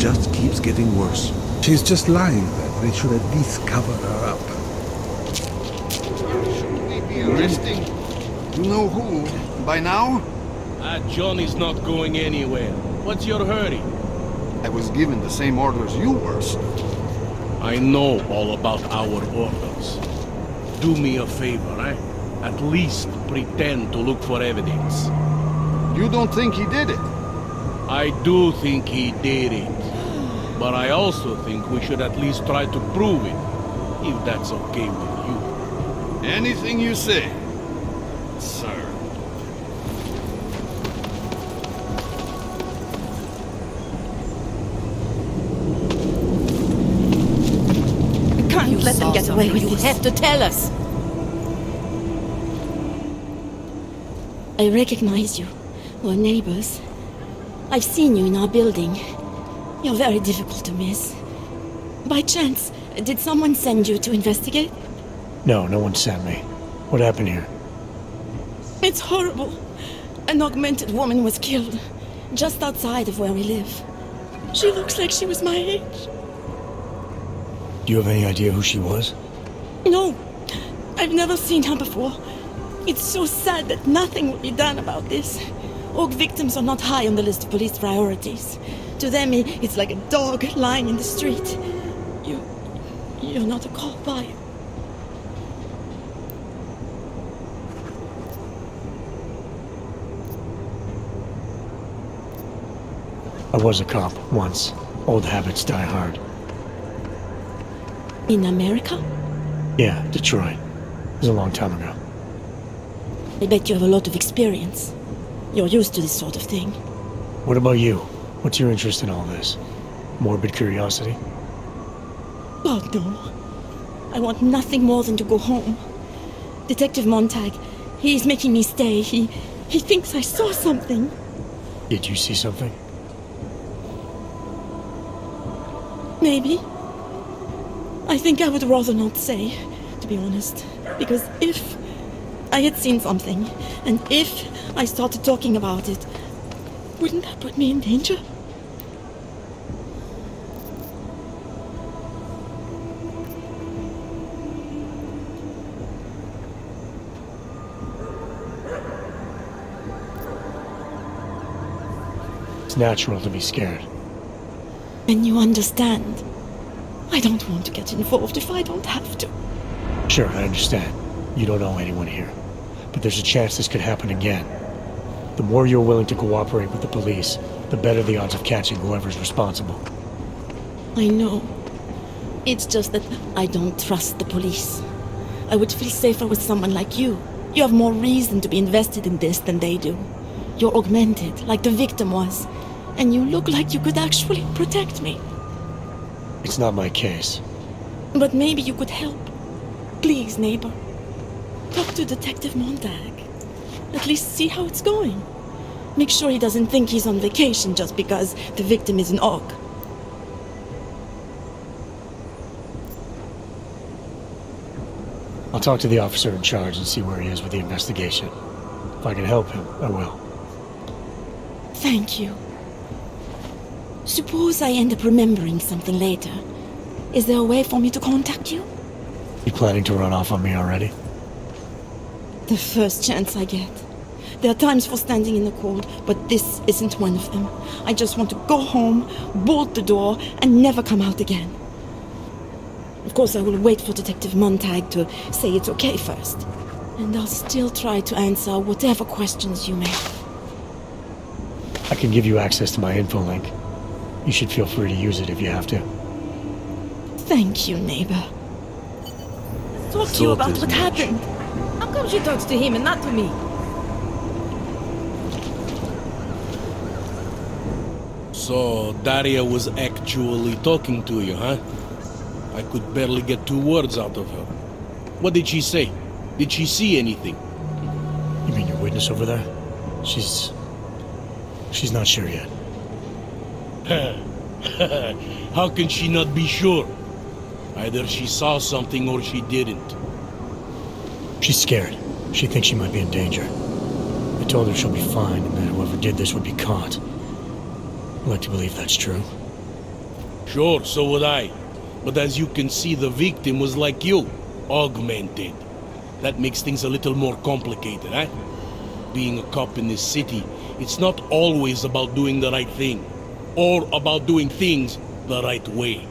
just keeps getting worse. She's just lying there. They should at least cover her up. Should we be arresting? You know who? By now? Johnny's not going anywhere. What's your hurry? I was given the same orders you were, sir. I know all about our orders. Do me a favor, eh? At least pretend to look for evidence. You don't think he did it? I do think he did it. But I also think we should at least try to prove it, if that's okay with you. Anything you say, sir. You can't let them get away with this. You have to tell us. I recognize you. We're neighbors. I've seen you in our building. You're very difficult to miss. By chance, did someone send you to investigate? No, no one sent me. What happened here? It's horrible. An augmented woman was killed, just outside of where we live. She looks like she was my age. Do you have any idea who she was? No, I've never seen her before. It's so sad that nothing will be done about this. Orc victims are not high on the list of police priorities. To them, it's like a dog lying in the street. You're not a cop, are you? I was a cop, once. Old habits die hard. In America? Yeah, Detroit. It was a long time ago. I bet you have a lot of experience. You're used to this sort of thing. What about you? What's your interest in all this? Morbid curiosity? God, no. I want nothing more than to go home. Detective Montag, he's making me stay. He thinks I saw something. Did you see something? Maybe. I think I would rather not say, to be honest. Because if I had seen something, and if I started talking about it, wouldn't that put me in danger? It's natural to be scared. And you understand. I don't want to get involved if I don't have to. Sure, I understand. You don't know anyone here. But there's a chance this could happen again. The more you're willing to cooperate with the police, the better the odds of catching whoever's responsible. I know. It's just that I don't trust the police. I would feel safer with someone like you. You have more reason to be invested in this than they do. You're augmented, like the victim was. And you look like you could actually protect me. It's not my case. But maybe you could help. Please, neighbor. Talk to Detective Montag. At least see how it's going. Make sure he doesn't think he's on vacation just because the victim is an orc. I'll talk to the officer in charge and see where he is with the investigation. If I can help him, I will. Thank you. Suppose I end up remembering something later. Is there a way for me to contact you? You planning to run off on me already? The first chance I get. There are times for standing in the cold, but this isn't one of them. I just want to go home, bolt the door, and never come out again. Of course, I will wait for Detective Montag to say it's okay first. And I'll still try to answer whatever questions you may have. I can give you access to my info link. You should feel free to use it if you have to. Thank you, neighbor. Let's talk to you about what happened. How come she talks to him and not to me? So, Daria was actually talking to you, huh? I could barely get 2 words out of her. What did she say? Did she see anything? You mean your witness over there? She's not sure yet. How can she not be sure? Either she saw something or she didn't. She's scared. She thinks she might be in danger. I told her she'll be fine and that whoever did this would be caught. I'd like to believe that's true. Sure, so would I. But as you can see, the victim was like you, augmented. That makes things a little more complicated, eh? Being a cop in this city, it's not always about doing the right thing, or about doing things the right way.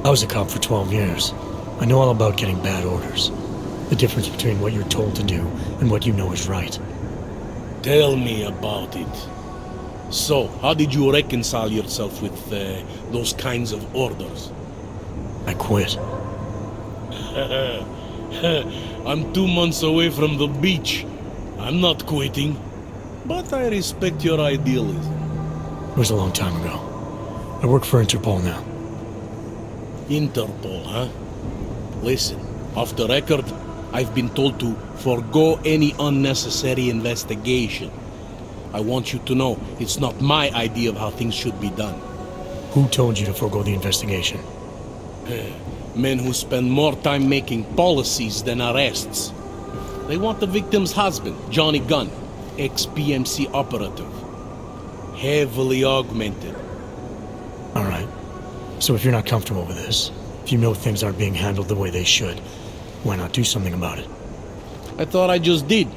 I was a cop for 12 years. I know all about getting bad orders. The difference between what you're told to do and what you know is right. Tell me about it. So, how did you reconcile yourself with those kinds of orders? I quit. I'm 2 months away from the beach. I'm not quitting. But I respect your idealism. It was a long time ago. I work for Interpol now. Interpol, huh? Listen, off the record, I've been told to forego any unnecessary investigation. I want you to know it's not my idea of how things should be done. Who told you to forego the investigation? Men who spend more time making policies than arrests. They want the victim's husband, Johnny Gunn, ex-PMC operative. Heavily augmented. All right. So if you're not comfortable with this, if you know things aren't being handled the way they should, why not do something about it? I thought I just did.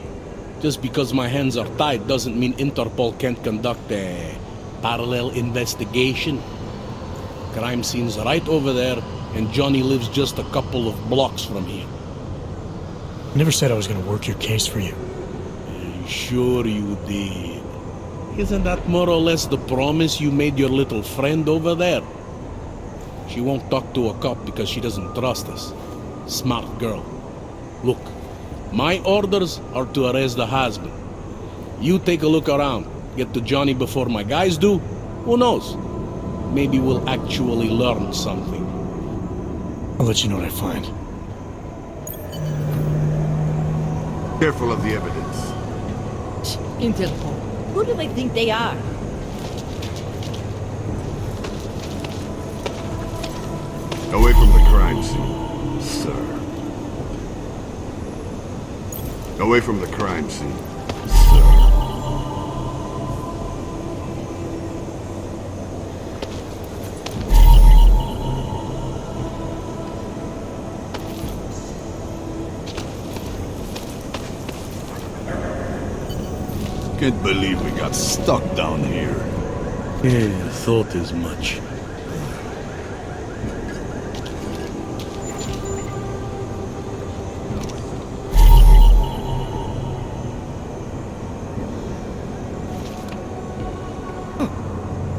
Just because my hands are tied doesn't mean Interpol can't conduct a parallel investigation. Crime scene's right over there, and Johnny lives just a couple of blocks from here. I never said I was going to work your case for you. Sure you did. Isn't that more or less the promise you made your little friend over there? She won't talk to a cop because she doesn't trust us. Smart girl. Look, my orders are to arrest the husband. You take a look around. Get to Johnny before my guys do. Who knows? Maybe we'll actually learn something. I'll let you know what I find. Careful of the evidence. Interpol. Who do they think they are? Away from the crime scene, sir. Away from the crime scene, sir. Can't believe we got stuck down here. Yeah, thought as much.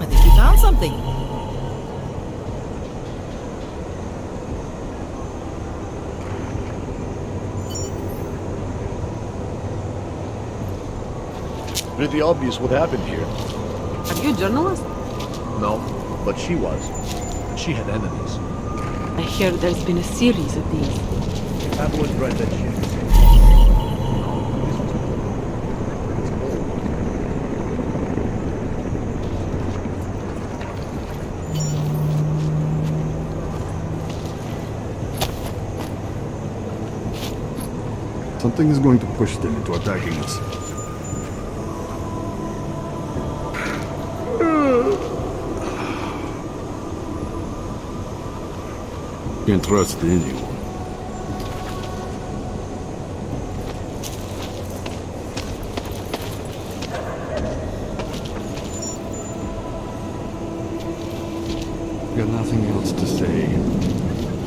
I think we found something. Pretty obvious what happened here. Are you a journalist? No, but she was. And she had enemies. I hear there's been a series of these. I've always read that shit. Something is going to push them into attacking us. Can't trust anyone. Got nothing else to say.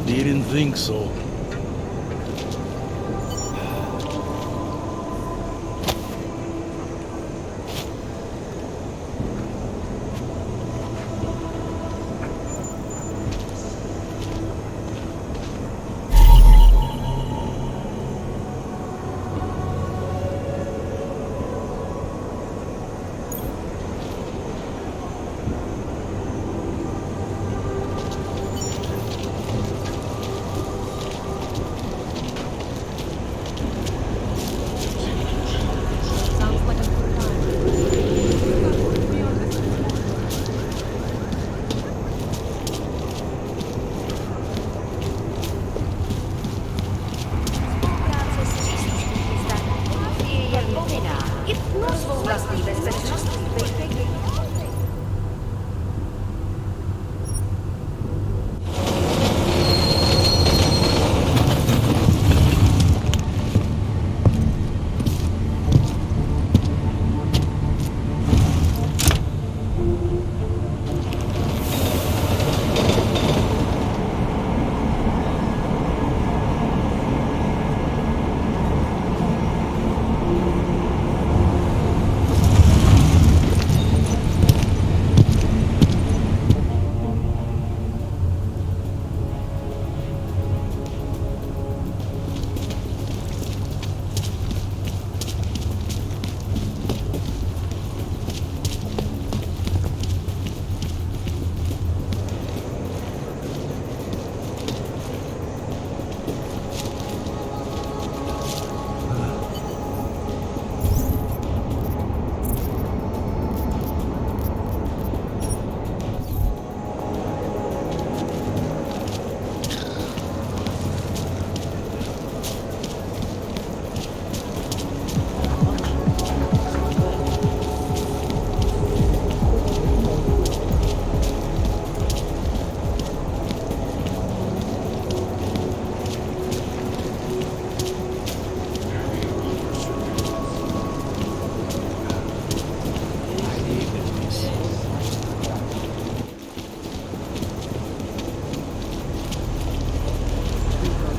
Didn't think so.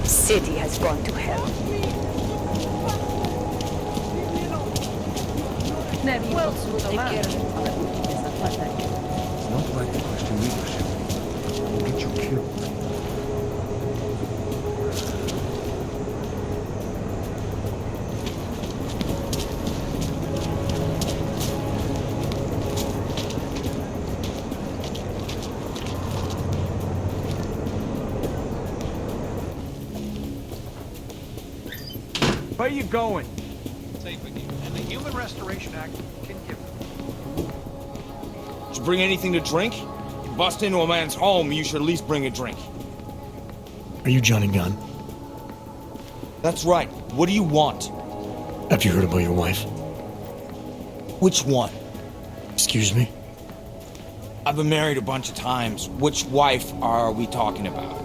City has gone to hell. Well, we'll take care of it. It's not right to question leadership. We'll get you killed. Where you going? Safe with you. And the Human Restoration Act can give them. Did you bring anything to drink? You bust into a man's home, you should at least bring a drink. Are you Johnny Gunn? That's right. What do you want? Have you heard about your wife? Which one? Excuse me? I've been married a bunch of times. Which wife are we talking about?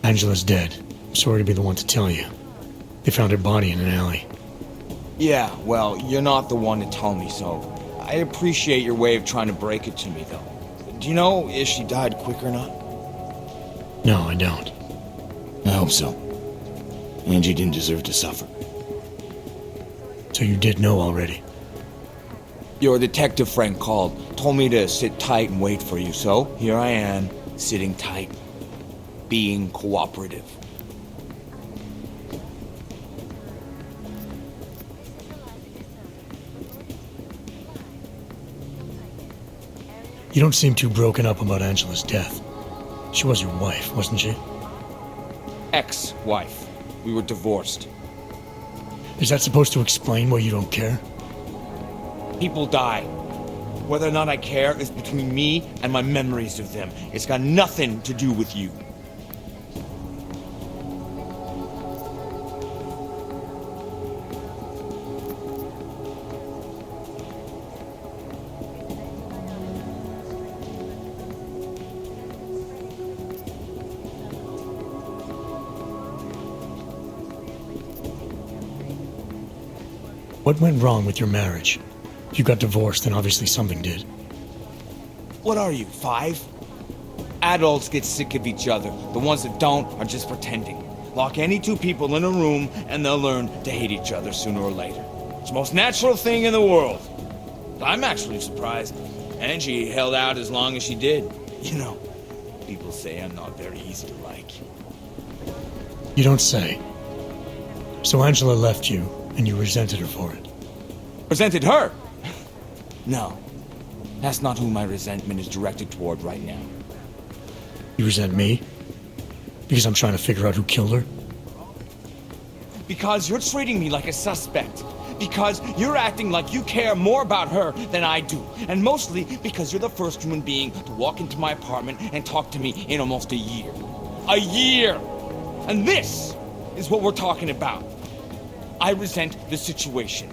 Angela's dead. I'm sorry to be the one to tell you. They found her body in an alley. Yeah, well, you're not the one to tell me so. I appreciate your way of trying to break it to me, though. Do you know if she died quick or not? No, I don't. I hope so. Angie didn't deserve to suffer. So you did know already? Your detective friend called, told me to sit tight and wait for you, so here I am, sitting tight, being cooperative. You don't seem too broken up about Angela's death. She was your wife, wasn't she? Ex-wife. We were divorced. Is that supposed to explain why you don't care? People die. Whether or not I care is between me and my memories of them. It's got nothing to do with you. What went wrong with your marriage? You got divorced, and obviously something did. What are you, 5? Adults get sick of each other. The ones that don't are just pretending. Lock any two people in a room, and they'll learn to hate each other sooner or later. It's the most natural thing in the world. I'm actually surprised Angie held out as long as she did. You know, people say I'm not very easy to like. You don't say. So Angela left you, and you resented her for it. Resented her? No. That's not who my resentment is directed toward right now. You resent me? Because I'm trying to figure out who killed her? Because you're treating me like a suspect. Because you're acting like you care more about her than I do. And mostly because you're the first human being to walk into my apartment and talk to me in almost a year. A year! And this is what we're talking about. I resent the situation.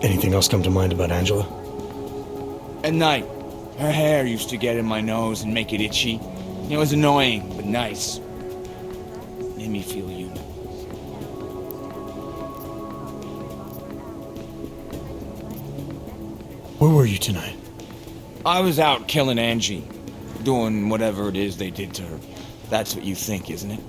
Anything else come to mind about Angela? At night, her hair used to get in my nose and make it itchy. It was annoying, but nice. Made me feel human. Where were you tonight? I was out killing Angie. Doing whatever it is they did to her. That's what you think, isn't it?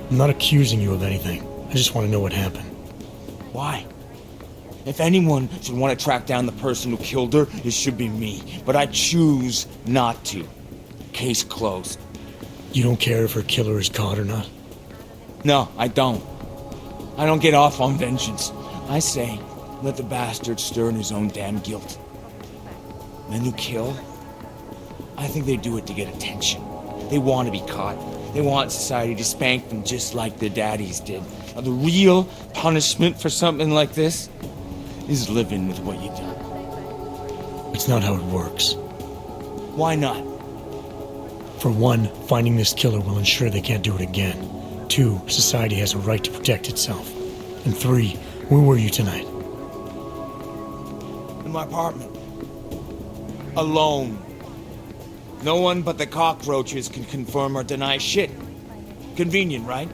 I'm not accusing you of anything. I just want to know what happened. Why? If anyone should want to track down the person who killed her, it should be me. But I choose not to. Case closed. You don't care if her killer is caught or not? No, I don't. I don't get off on vengeance. I say, let the bastard stir in his own damn guilt. Men who kill, I think they do it to get attention. They want to be caught. They want society to spank them just like their daddies did. Now, the real punishment for something like this is living with what you done. It's not how it works. Why not? For one, finding this killer will ensure they can't do it again. 2, society has a right to protect itself. And 3, where were you tonight? In my apartment. Alone. No one but the cockroaches can confirm or deny shit. Convenient, right?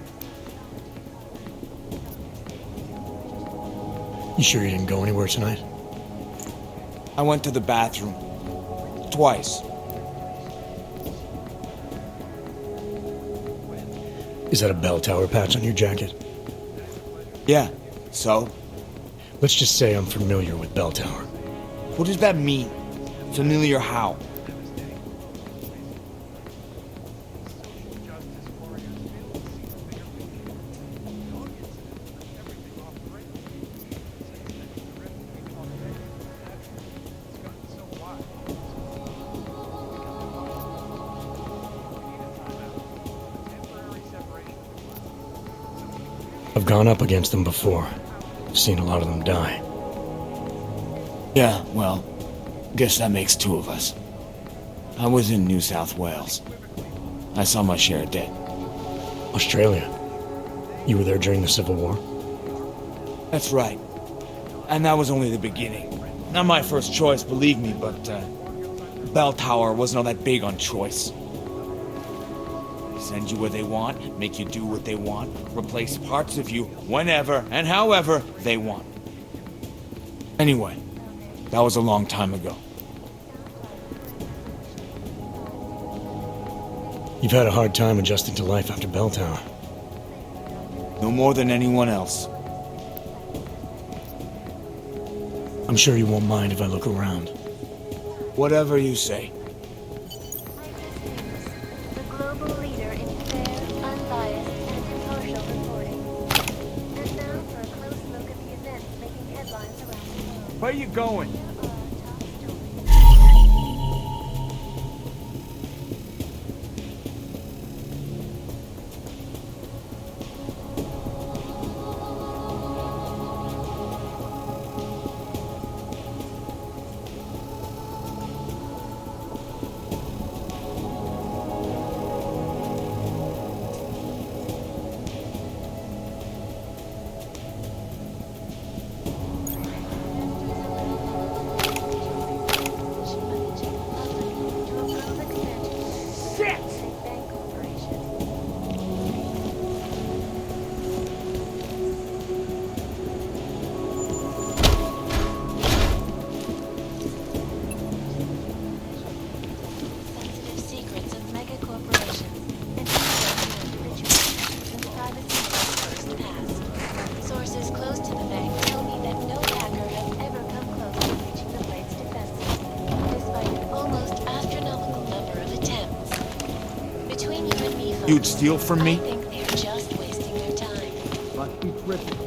You sure you didn't go anywhere tonight? I went to the bathroom. Twice. Is that a bell tower patch on your jacket? Yeah, so? Let's just say I'm familiar with bell tower. What does that mean? Familiar how? I've gone up against them before. Seen a lot of them die. Yeah, well, guess that makes 2 of us. I was in New South Wales. I saw my share of dead. Australia. You were there during the Civil War? That's right. And that was only the beginning. Not my first choice, believe me, but bell tower wasn't all that big on choice. Send you where they want, make you do what they want, replace parts of you whenever and however they want. Anyway, that was a long time ago. You've had a hard time adjusting to life after bell tower. No more than anyone else. I'm sure you won't mind if I look around. Whatever you say. Where are you going? You'd steal from me? I think they're just wasting their time. Must be tripping.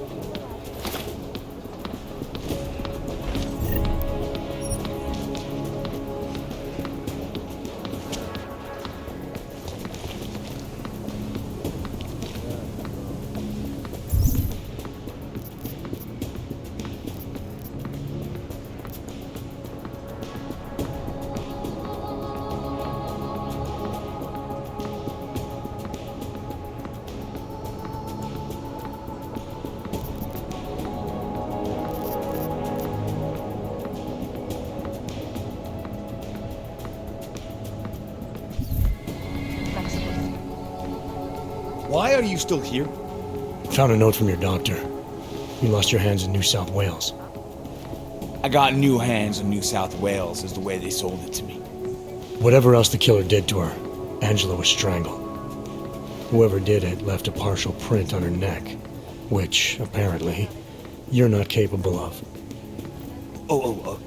Why are you still here? Found a note from your doctor. You lost your hands in New South Wales. I got new hands in New South Wales, is the way they sold it to me. Whatever else the killer did to her, Angela was strangled. Whoever did it left a partial print on her neck, which, apparently, you're not capable of.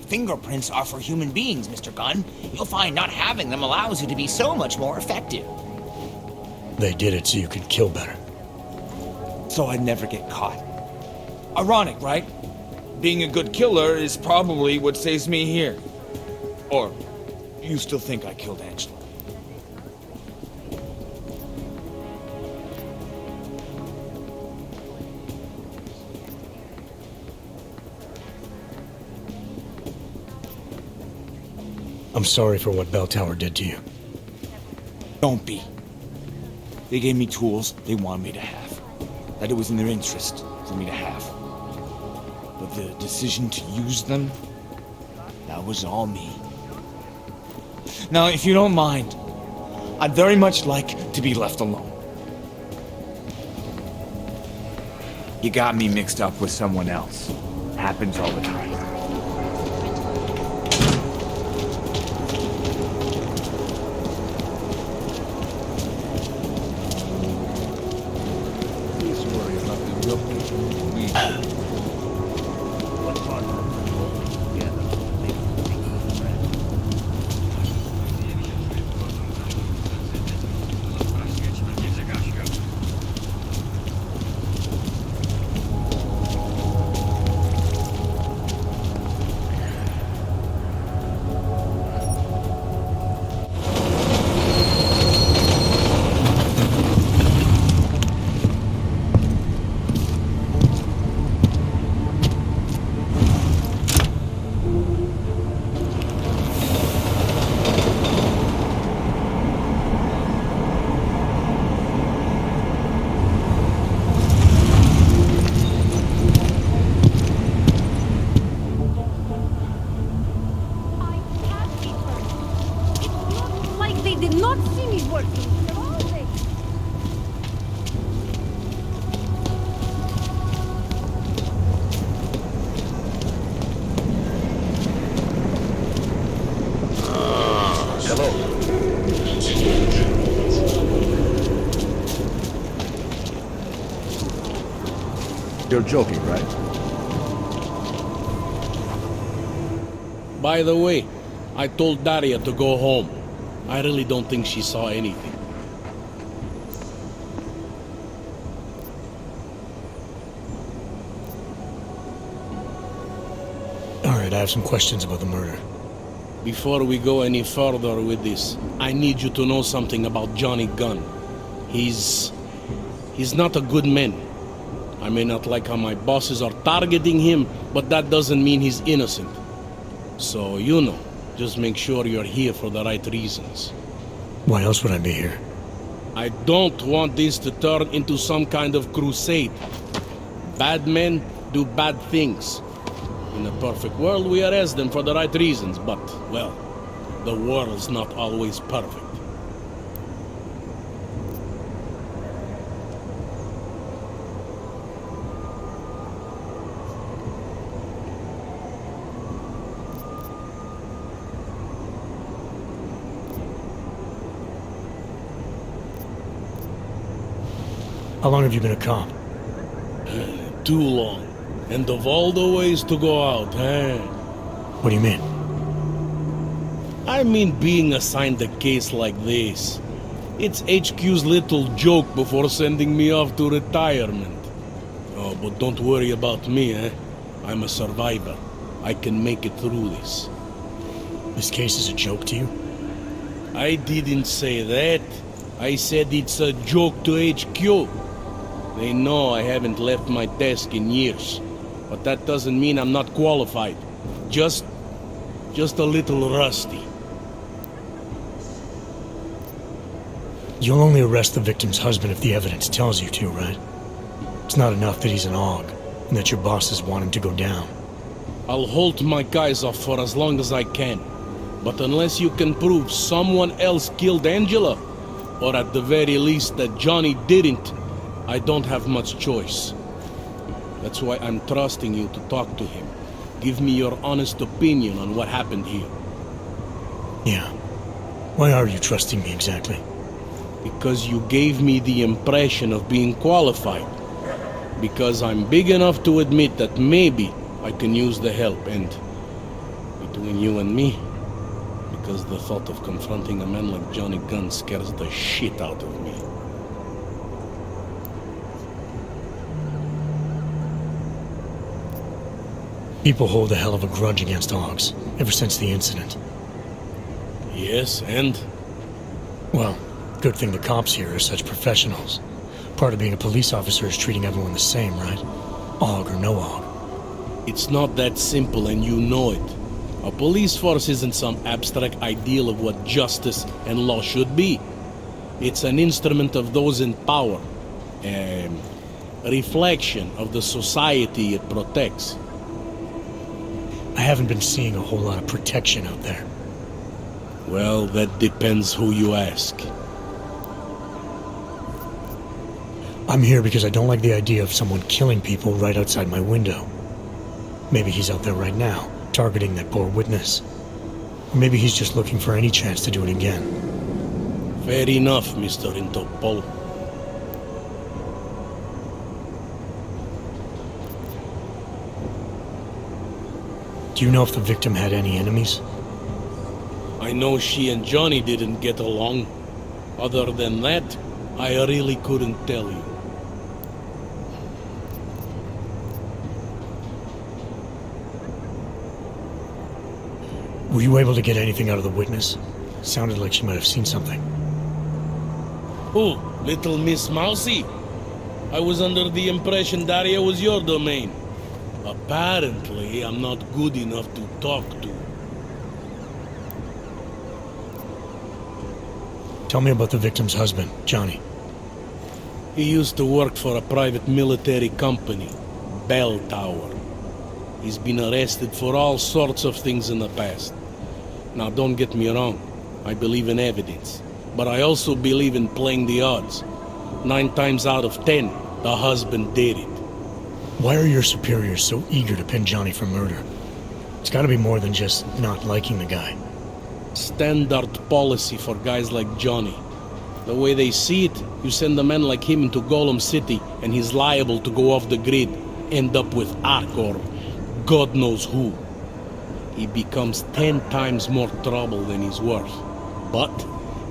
Fingerprints are for human beings, Mr. Gunn. You'll find not having them allows you to be so much more effective. They did it so you could kill better. So I'd never get caught. Ironic, right? Being a good killer is probably what saves me here. Or, you still think I killed Angela? I'm sorry for what Bell Tower did to you. Don't be. They gave me tools they wanted me to have. That it was in their interest for me to have. But the decision to use them, that was all me. Now, if you don't mind, I'd very much like to be left alone. You got me mixed up with someone else. Happens all the time. Please worry about the job. We You're joking, right? By the way, I told Daria to go home. I really don't think she saw anything. Alright, I have some questions about the murder. Before we go any further with this, I need you to know something about Johnny Gunn. He's not a good man. I may not like how my bosses are targeting him, but that doesn't mean he's innocent. So, you know, just make sure you're here for the right reasons. Why else would I be here? I don't want this to turn into some kind of crusade. Bad men do bad things. In a perfect world, we arrest them for the right reasons, but, well, the world's not always perfect. How long have you been a cop? Too long. And of all the ways to go out, eh? What do you mean? I mean being assigned a case like this. It's HQ's little joke before sending me off to retirement. Oh, but don't worry about me, eh? I'm a survivor. I can make it through this. This case is a joke to you? I didn't say that. I said it's a joke to HQ. They know I haven't left my desk in years. But that doesn't mean I'm not qualified. Just a little rusty. You'll only arrest the victim's husband if the evidence tells you to, right? It's not enough that he's an AUG, and that your bosses want him to go down. I'll hold my guys off for as long as I can. But unless you can prove someone else killed Angela, or at the very least that Johnny didn't, I don't have much choice. That's why I'm trusting you to talk to him. Give me your honest opinion on what happened here. Yeah. Why are you trusting me exactly? Because you gave me the impression of being qualified. Because I'm big enough to admit that maybe I can use the help, and between you and me, because the thought of confronting a man like Johnny Gunn scares the shit out of me. People hold a hell of a grudge against AUGs, ever since the incident. Yes, and? Well, good thing the cops here are such professionals. Part of being a police officer is treating everyone the same, right? AUG or no AUG. It's not that simple, and you know it. A police force isn't some abstract ideal of what justice and law should be. It's an instrument of those in power. A reflection of the society it protects. I haven't been seeing a whole lot of protection out there. Well, that depends who you ask. I'm here because I don't like the idea of someone killing people right outside my window. Maybe he's out there right now, targeting that poor witness. Or maybe he's just looking for any chance to do it again. Fair enough, Mr. Interpol. Do you know if the victim had any enemies? I know she and Johnny didn't get along. Other than that, I really couldn't tell you. Were you able to get anything out of the witness? Sounded like she might have seen something. Who? Little Miss Mousy? I was under the impression Daria was your domain. Apparently, I'm not good enough to talk to. Tell me about the victim's husband, Johnny. He used to work for a private military company, Bell Tower. He's been arrested for all sorts of things in the past. Now, don't get me wrong. I believe in evidence. But I also believe in playing the odds. 9 times out of 10, the husband did it. Why are your superiors so eager to pin Johnny for murder? It's gotta be more than just not liking the guy. Standard policy for guys like Johnny. The way they see it, you send a man like him into Golem City and he's liable to go off the grid, end up with Ark or God knows who. He becomes 10 times more trouble than he's worth. But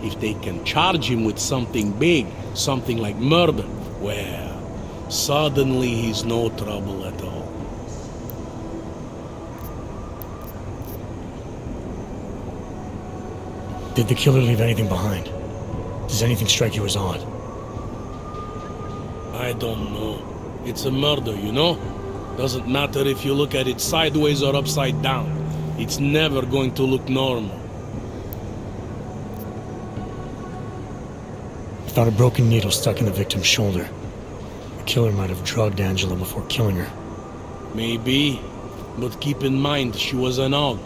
if they can charge him with something big, something like murder, well, suddenly he's no trouble at all. Did the killer leave anything behind? Does anything strike you as odd? I don't know. It's a murder, you know? Doesn't matter if you look at it sideways or upside down. It's never going to look normal. I found a broken needle stuck in the victim's shoulder. The killer might have drugged Angela before killing her. Maybe, but keep in mind she was an AUG.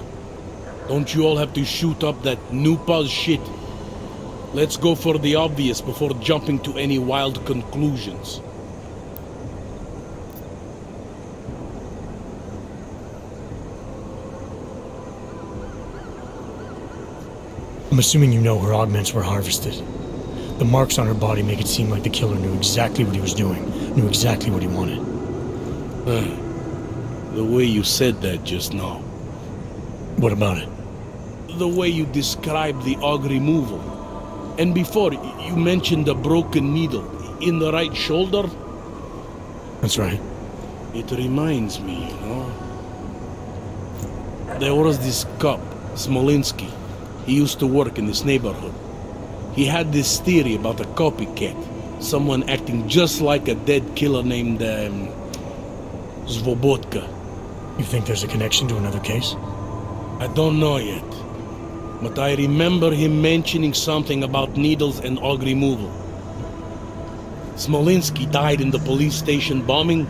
Don't you all have to shoot up that new pause shit? Let's go for the obvious before jumping to any wild conclusions. I'm assuming you know her augments were harvested. The marks on her body make it seem like the killer knew exactly what he was doing, knew exactly what he wanted. The way you said that just now. What about it? The way you described the AUG removal. And before, you mentioned a broken needle in the right shoulder? That's right. It reminds me, you know. There was this cop, Smolinski. He used to work in this neighborhood. He had this theory about a copycat. Someone acting just like a dead killer named, Svobodka. You think there's a connection to another case? I don't know yet. But I remember him mentioning something about needles and AUG removal. Smolinski died in the police station bombing.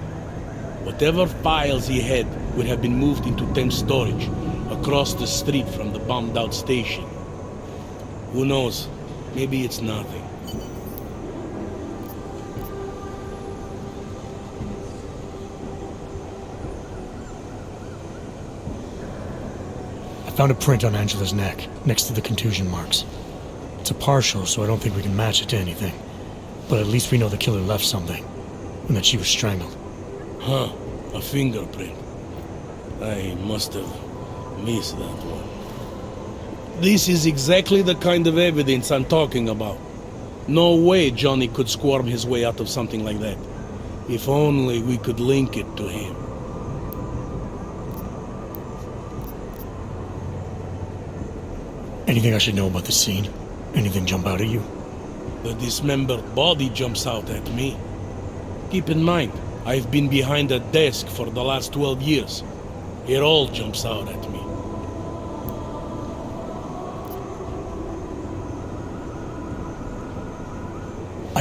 Whatever files he had would have been moved into temp storage across the street from the bombed out station. Who knows? Maybe it's nothing. I found a print on Angela's neck, next to the contusion marks. It's a partial, so I don't think we can match it to anything. But at least we know the killer left something, and that she was strangled. Huh, a fingerprint. I must have missed that one. This is exactly the kind of evidence I'm talking about. No way Johnny could squirm his way out of something like that. If only we could link it to him. Anything I should know about the scene? Anything jump out at you? The dismembered body jumps out at me. Keep in mind, I've been behind a desk for the last 12 years. It all jumps out at me.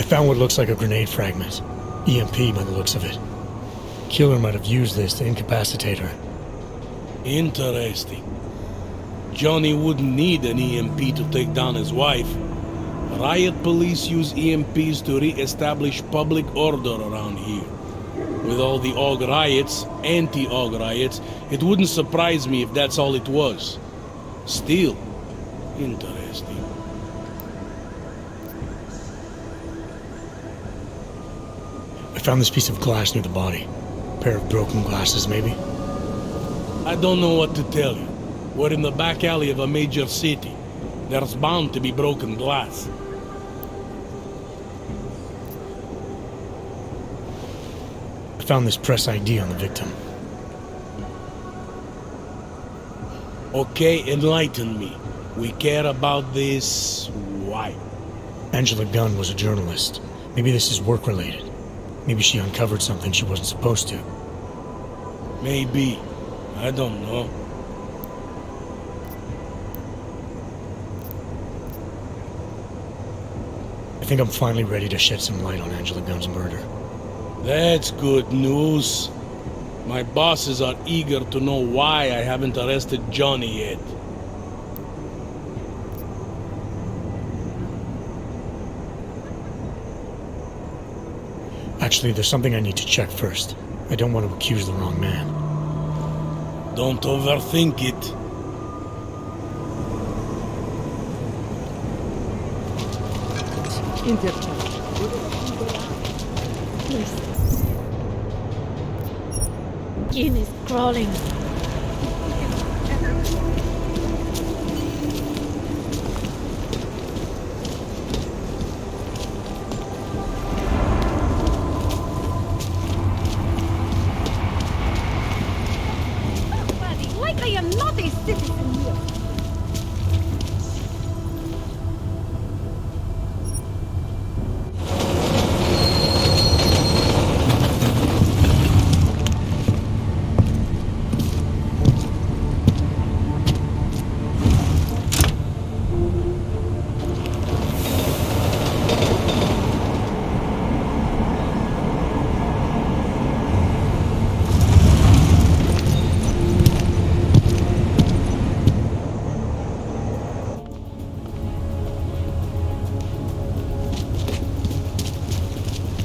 I found what looks like a grenade fragment. EMP by the looks of it. Killer might have used this to incapacitate her. Interesting. Johnny wouldn't need an EMP to take down his wife. Riot police use EMPs to re-establish public order around here. With all the AUG riots, anti-AUG riots, it wouldn't surprise me if that's all it was. Still, interesting. I found this piece of glass near the body. A pair of broken glasses, maybe? I don't know what to tell you. We're in the back alley of a major city. There's bound to be broken glass. I found this press ID on the victim. Okay, enlighten me. We care about this... why? Angela Gunn was a journalist. Maybe this is work-related. Maybe she uncovered something she wasn't supposed to. Maybe. I don't know. I think I'm finally ready to shed some light on Angela Gunn's murder. That's good news. My bosses are eager to know why I haven't arrested Johnny yet. Actually, there's something I need to check first. I don't want to accuse the wrong man. Don't overthink it. Skin is crawling. Like I am not a citizen here.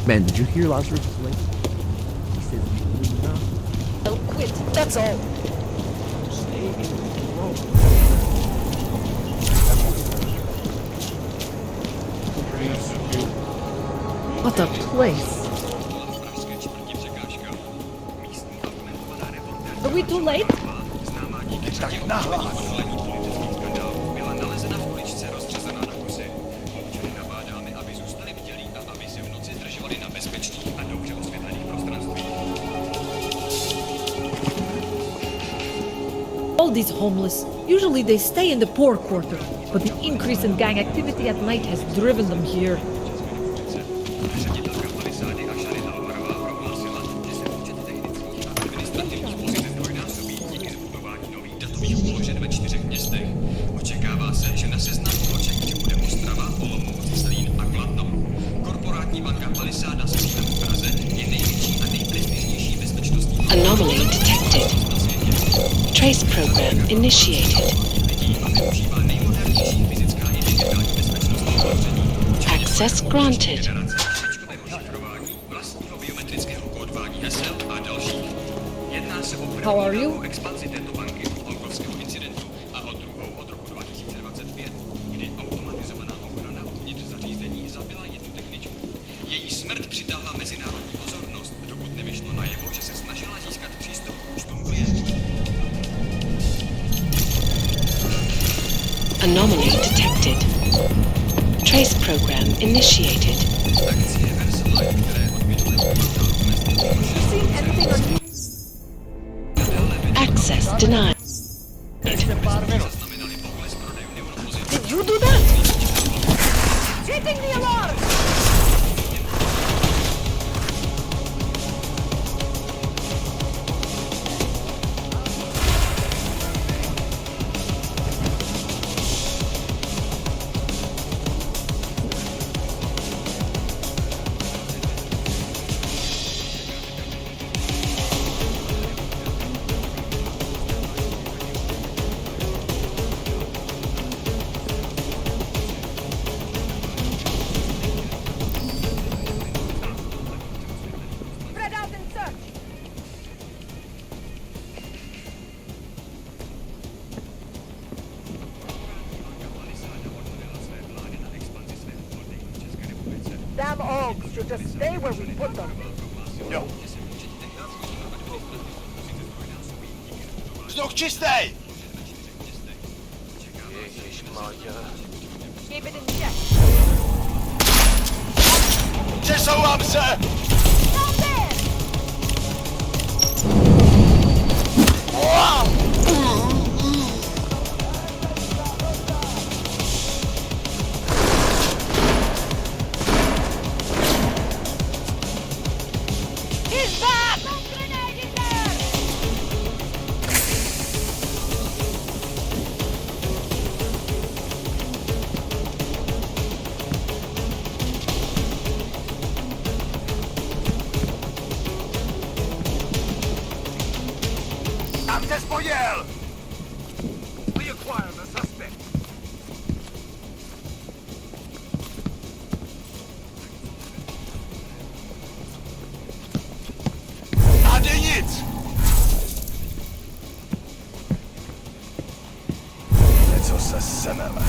Man, did you hear Lazarus' late? He says he's leaving now. I'll quit, that's all. Stay in the road. What a place. Are we too late? All these homeless, usually they stay in the poor quarter, but the increase in gang activity at night has driven them here. Anomaly detected. Trace program initiated. Access granted. How are you? Anomaly detected. Trace program initiated. Access denied. Did you do that? Hitting the alarm! should just stay where we put them. Jo. Vzduch čistý! Keep it in check. Přesouvám se! Down there! He's back! Grenade in there! Tam se spojil! We acquire the suspect. Tady nic! Něco se sememe.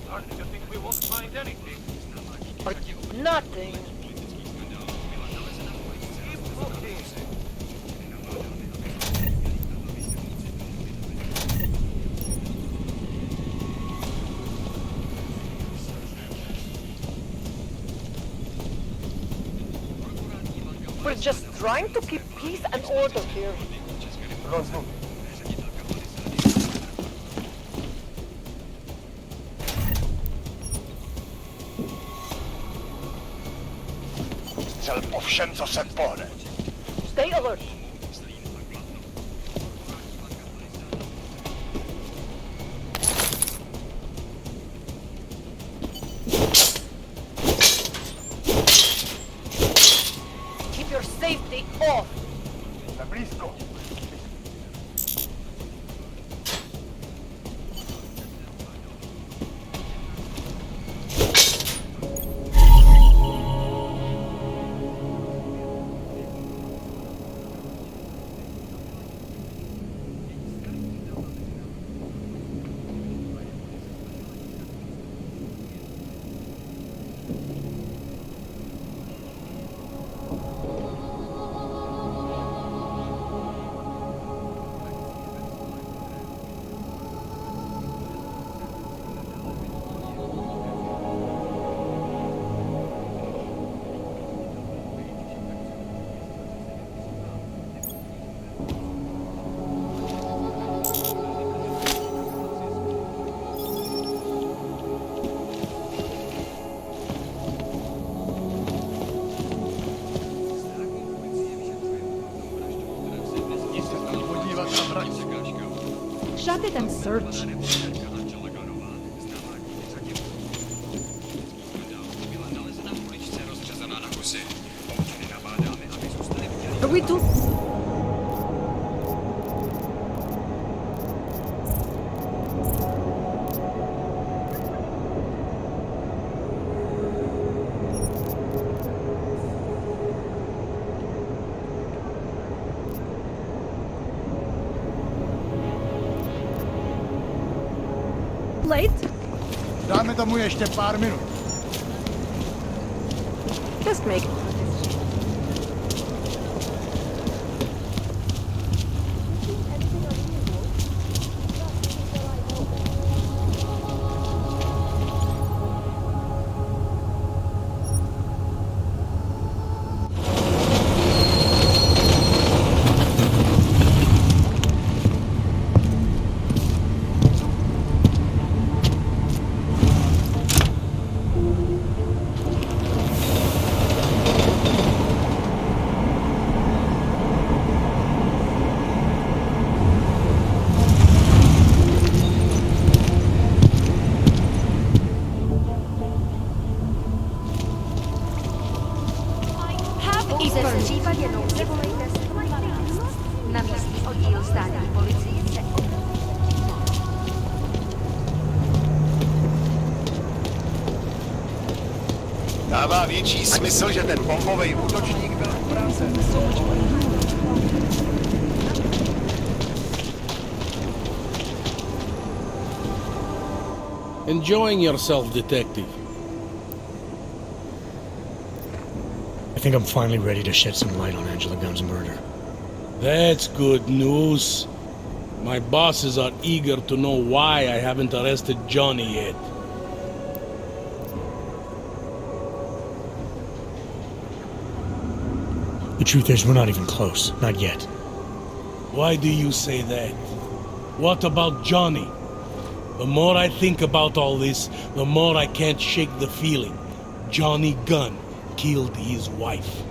Starting to think we won't find anything. Nothing. Keep looking. We're just trying to keep peace and order here. Rozum. Střel po všem, co se pohne. Stay alert. Keep your safety off. Jsme blízko. Shut it and search. Are we too... late? Dáme tomu ještě pár minut. Just make it. V případě nouze volejte 112. Na místní oddíl státní policie se Dává větší smysl, že ten bombový útočník byl v Praze. Enjoying yourself, detective. I think I'm finally ready to shed some light on Angela Gunn's murder. That's good news. My bosses are eager to know why I haven't arrested Johnny yet. The truth is, we're not even close. Not yet. Why do you say that? What about Johnny? The more I think about all this, the more I can't shake the feeling. Johnny Gunn killed his wife.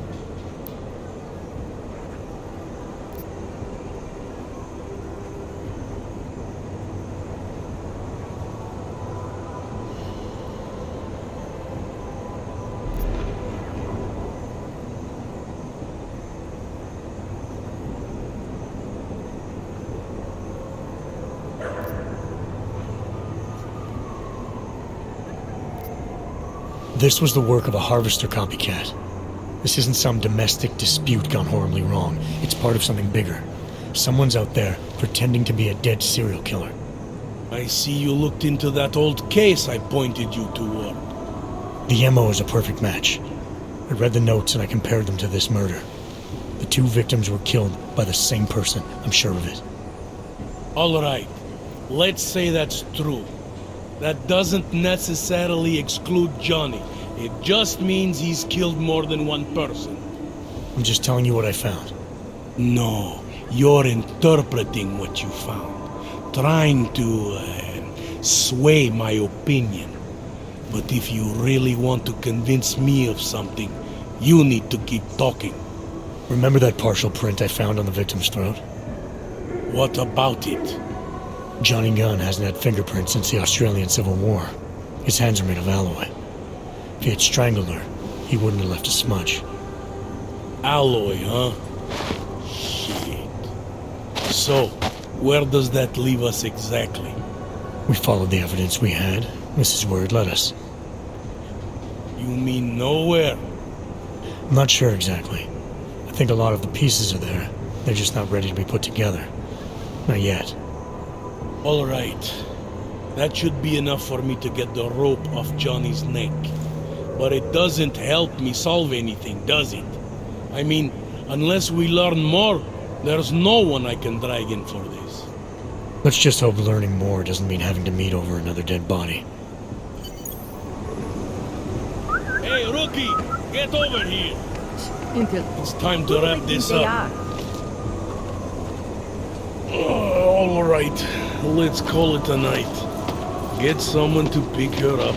This was the work of a harvester copycat. This isn't some domestic dispute gone horribly wrong. It's part of something bigger. Someone's out there pretending to be a dead serial killer. I see you looked into that old case I pointed you toward. The MO is a perfect match. I read the notes and I compared them to this murder. The two victims were killed by the same person, I'm sure of it. All right, let's say that's true. That doesn't necessarily exclude Johnny. It just means he's killed more than one person. I'm just telling you what I found. No, you're interpreting what you found. Trying to sway my opinion. But if you really want to convince me of something, you need to keep talking. Remember that partial print I found on the victim's throat? What about it? Johnny Gunn hasn't had fingerprints since the Australian Civil War. His hands are made of alloy. If he had strangled her, he wouldn't have left a smudge. Alloy, huh? Shit. So, where does that leave us exactly? We followed the evidence we had. This is where it led us. You mean nowhere? I'm not sure exactly. I think a lot of the pieces are there. They're just not ready to be put together. Not yet. All right. That should be enough for me to get the rope off Johnny's neck. But it doesn't help me solve anything, does it? I mean, unless we learn more, there's no one I can drag in for this. Let's just hope learning more doesn't mean having to meet over another dead body. Hey, rookie! Get over here! It's time to wrap this up. All right, let's call it a night. Get someone to pick her up.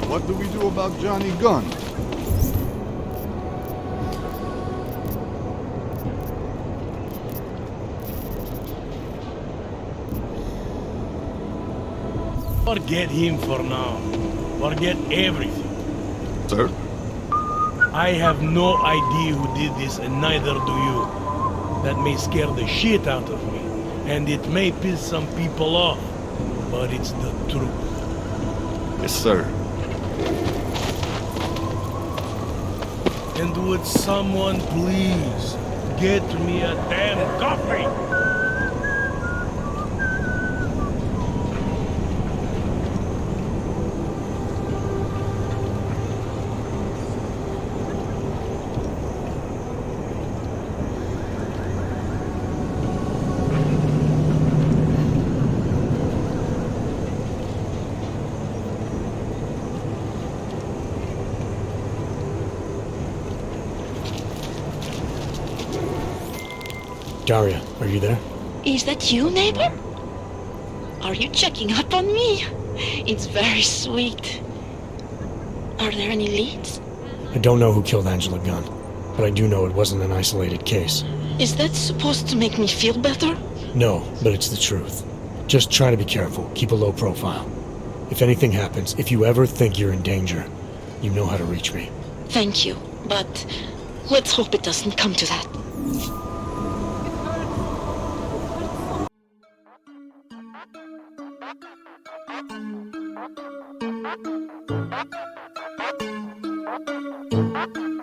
What do we do about Johnny Gunn? Forget him for now. Forget everything. Sir? I have no idea who did this, and neither do you. That may scare the shit out of me, and it may piss some people off, but it's the truth. Yes, sir. And would someone please get me a damn coffee? Daria, are you there? Is that you, neighbor? Are you checking up on me? It's very sweet. Are there any leads? I don't know who killed Angela Gunn, but I do know it wasn't an isolated case. Is that supposed to make me feel better? No, but it's the truth. Just try to be careful. Keep a low profile. If anything happens, if you ever think you're in danger, you know how to reach me. Thank you, but let's hope it doesn't come to that. Thank you.